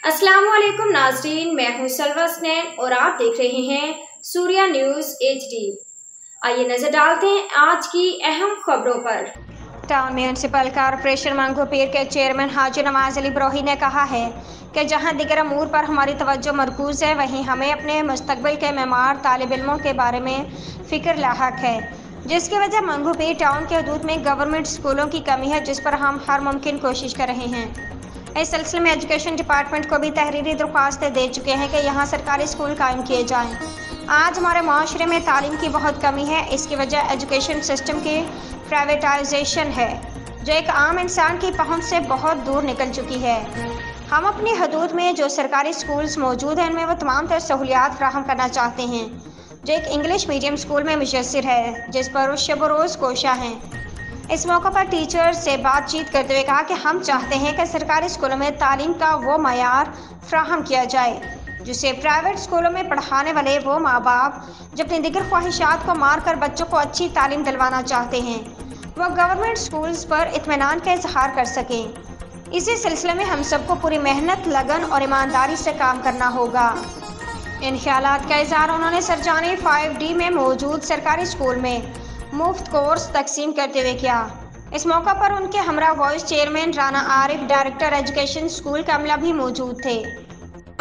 अस्सलाम वालेकुम नाज़रीन, मैं हूं सलवा स्नैन और आप देख रहे हैं सूर्या न्यूज़ HD। आइए नजर डालते हैं आज की अहम खबरों पर। टाउन म्यूनसिपल कॉरपोरेशन मंगोपीर के चेयरमैन हाजी नवाज अली ब्रोही ने कहा है कि जहां दीगर अमूर पर हमारी तवज्जो मरकूज़ है, वहीं हमें अपने मुस्तकबिल के मेमार तालिब इल्मों के बारे में फ़िक्र लाहक है, जिसकी वजह मंगोपीर टाउन के हदूद में गवर्नमेंट स्कूलों की कमी है, जिस पर हम हर मुमकिन कोशिश कर रहे हैं। इस सिलसिले में एजुकेशन डिपार्टमेंट को भी तहरीरी दरख्वास्तें दे चुके हैं कि यहाँ सरकारी स्कूल कायम किए जाएँ। आज हमारे माशरे में तालीम की बहुत कमी है। इसकी वजह एजुकेशन सिस्टम की प्राइवेटाइजेशन है, जो एक आम इंसान की पहुंच से बहुत दूर निकल चुकी है। हम अपनी हदूद में जो सरकारी स्कूल्स मौजूद हैं, उनमें वो तमाम तर सहूलियात फराहम करना चाहते हैं, जो एक इंग्लिश मीडियम स्कूल में मुयस्सर है, जिस पर शब रोज़ कोशा हैं। इस मौके पर टीचर्स से बातचीत करते हुए कहा कि हम चाहते हैं कि सरकारी स्कूलों में तालीम का वो मयार फ्राहम किया जाए जिसे प्राइवेट स्कूलों में पढ़ाने वाले वो माँ बाप जो अपनी दिगर ख्वाहिशात को मार कर बच्चों को अच्छी तालीम दिलवाना चाहते हैं, वह गवर्नमेंट स्कूल्स पर इत्मीनान का इजहार कर सकें। इसी सिलसिले में हम सबको पूरी मेहनत, लगन और ईमानदारी से काम करना होगा। इन ख्यालात का इजहार उन्होंने सरजानी 5D में मौजूद सरकारी स्कूल में मुफ्त कोर्स तकसीम करते हुए किया। इस मौका पर उनके हमरा vice chairman Rana Arif, director education school Kamla भी मौजूद थे।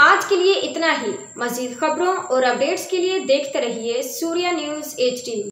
आज के लिए इतना ही। मज़ीद खबरों और अपडेट्स के लिए देखते रहिए सूर्या न्यूज़ HD।